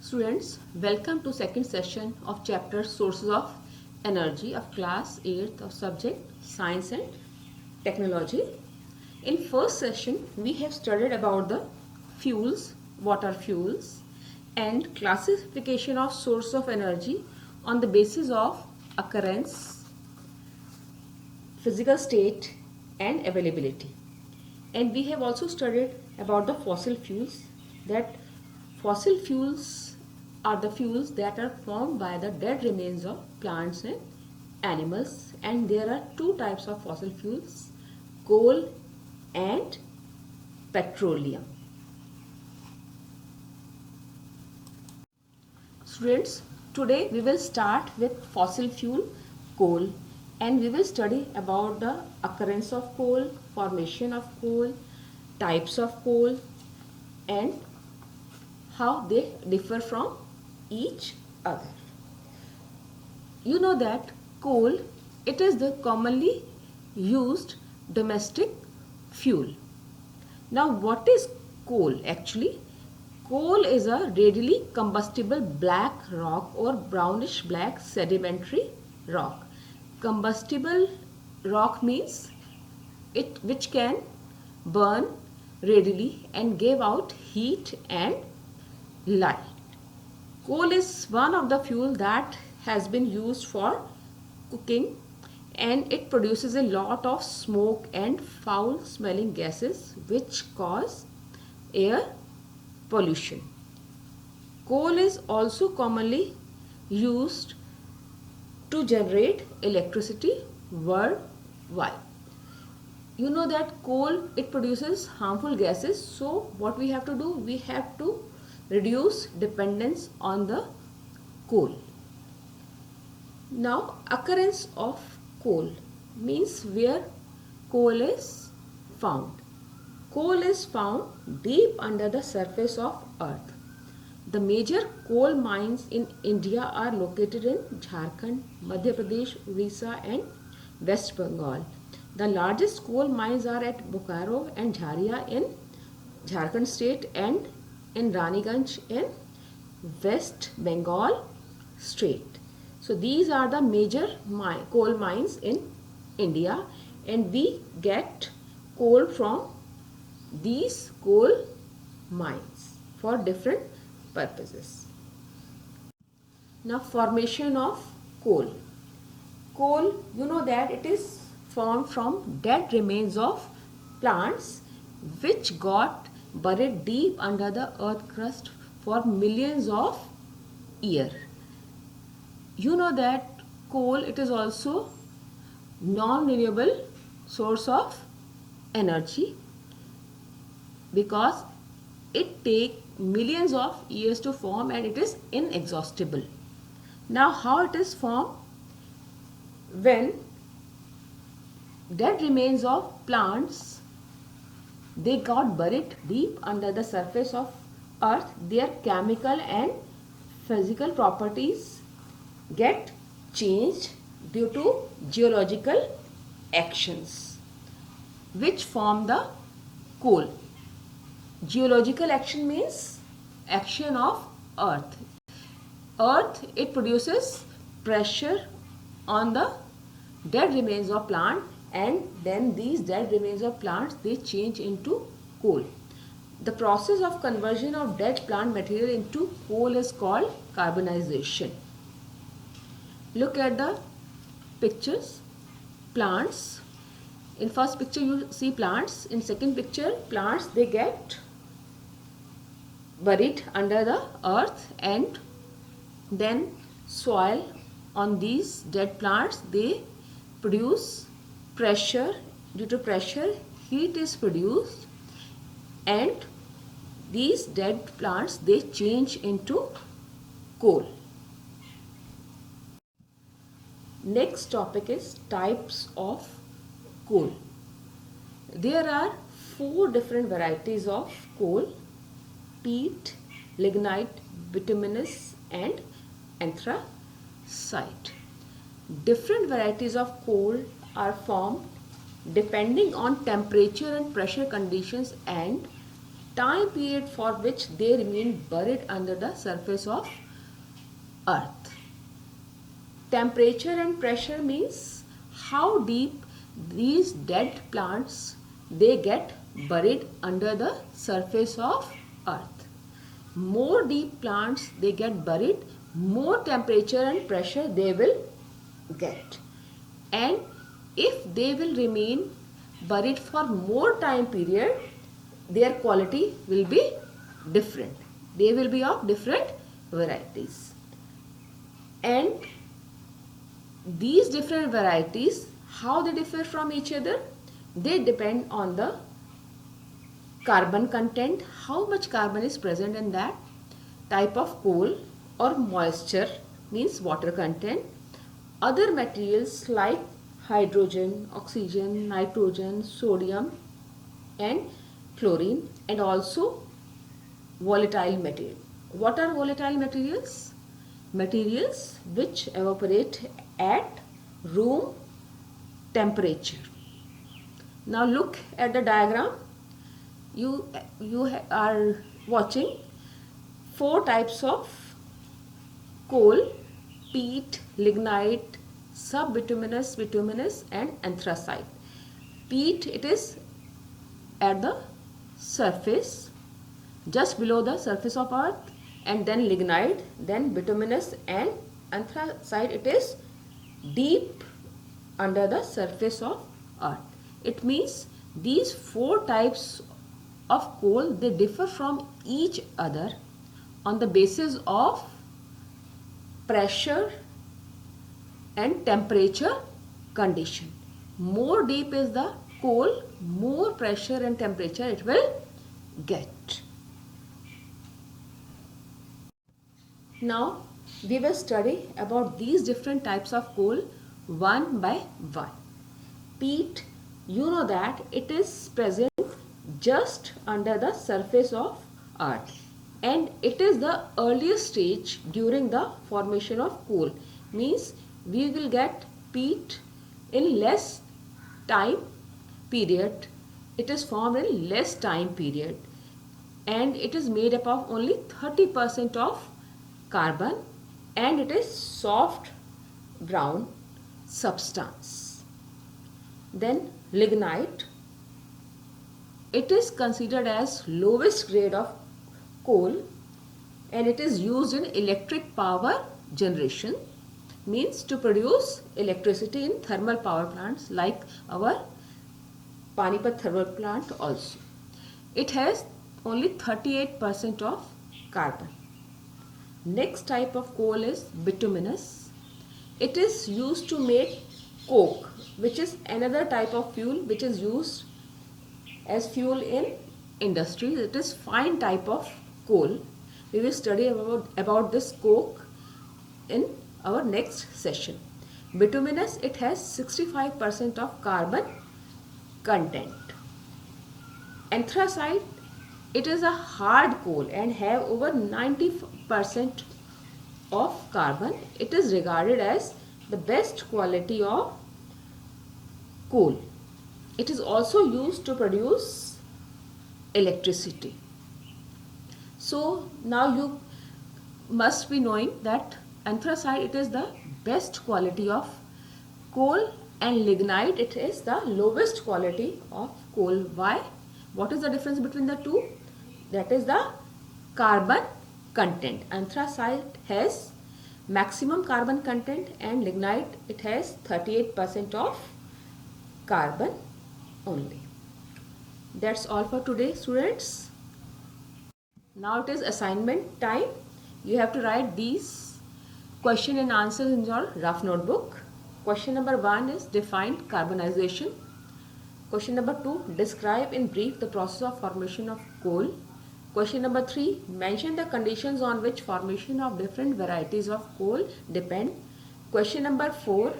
Students, welcome to second session of chapter Sources of Energy of class 8th of subject Science and Technology. In first session, we have studied about the fuels, what are fuels, and classification of source of energy on the basis of occurrence, physical state and availability. And we have also studied about the fossil fuels, that fossil fuels are the fuels that are formed by the dead remains of plants and animals, and there are two types of fossil fuels, coal and petroleum. Students, today we will start with fossil fuel coal, and we will study about the occurrence of coal, formation of coal, types of coal and how they differ from each other. You know that coal, it is the commonly used domestic fuel. Now what is coal actually? Coal is a readily combustible black rock or brownish black sedimentary rock. Combustible rock means it which can burn readily and give out heat and light. Coal is one of the fuel that has been used for cooking, and it produces a lot of smoke and foul smelling gases which cause air pollution. Coal is also commonly used to generate electricity worldwide. You know that coal, it produces harmful gases, so what we have to do, we have to reduce dependence on the coal. Now occurrence of coal means where coal is found. Coal is found deep under the surface of earth. The major coal mines in India are located in Jharkhand, Madhya Pradesh, Orissa and West Bengal. The largest coal mines are at Bokaro and Jharia in Jharkhand state and in Raniganj in West Bengal state. So these are the major coal mines in India, and we get coal from these coal mines for different purposes. Now formation of coal. Coal, you know that it is formed from dead remains of plants which got buried deep under the earth crust for millions of years. You know that coal, it is also non-renewable source of energy because it takes millions of years to form and it is inexhaustible. Now how it is formed? When dead remains of plants, they got buried deep under the surface of earth, their chemical and physical properties get changed due to geological actions which form the coal. Geological action means action of earth. Earth, it produces pressure on the dead remains of plant, and then these dead remains of plants, they change into coal. The process of conversion of dead plant material into coal is called carbonization. Look at the pictures. Plants, in first picture you see plants, in second picture plants, they get buried under the earth and then soil on these dead plants, they produce pressure. Due to pressure, heat is produced and these dead plants, they change into coal. Next topic is types of coal. There are 4 different varieties of coal: peat, lignite, bituminous and anthracite. Different varieties of coal are formed depending on temperature and pressure conditions and time period for which they remain buried under the surface of earth. Temperature and pressure means how deep these dead plants they get buried under the surface of earth. More deep plants they get buried, more temperature and pressure they will get. And if they will remain buried for more time period, their quality will be different. They will be of different varieties. And these different varieties, how they differ from each other? They depend on the carbon content, how much carbon is present in that type of coal, or moisture means water content. Other materials like hydrogen, oxygen, nitrogen, sodium and chlorine, and also volatile material. What are volatile materials? Materials which evaporate at room temperature. Now look at the diagram. You are watching 4 types of coal: peat, lignite, subbituminous, bituminous and anthracite. Peat, it is at the surface, just below the surface of earth, and then lignite, then bituminous and anthracite, it is deep under the surface of earth. It means these 4 types of coal, they differ from each other on the basis of pressure and temperature condition. More deep is the coal, more pressure and temperature it will get. Now we will study about these different types of coal one by one. Peat, you know that it is present just under the surface of earth, and it is the earliest stage during the formation of coal. Means we will get peat in less time period. It is formed in less time period, and it is made up of only 30% of carbon, and it is soft brown substance. Then lignite, it is considered as lowest grade of coal, and it is used in electric power generation, means to produce electricity in thermal power plants like our Panipat thermal plant also. It has only 38% of carbon. Next type of coal is bituminous. It is used to make coke, which is another type of fuel which is used as fuel in industry. It is fine type of coal. We will study about this coke in our next session. Bituminous, it has 65% of carbon content. Anthracite, it is a hard coal and have over 90% of carbon. It is regarded as the best quality of coal. It is also used to produce electricity. So now you must be knowing that anthracite, it is the best quality of coal, and lignite, it is the lowest quality of coal. Why? What is the difference between the two? That is the carbon content. Anthracite has maximum carbon content, and lignite, it has 38% of carbon only. That's all for today, students. Now it is assignment time. You have to write these question and answers in your rough notebook. Question number 1 is define carbonization. Question number 2, describe in brief the process of formation of coal. Question number 3, mention the conditions on which formation of different varieties of coal depend. Question number 4,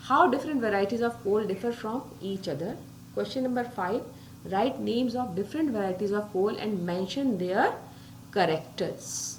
how different varieties of coal differ from each other. Question number 5, write names of different varieties of coal and mention their characters.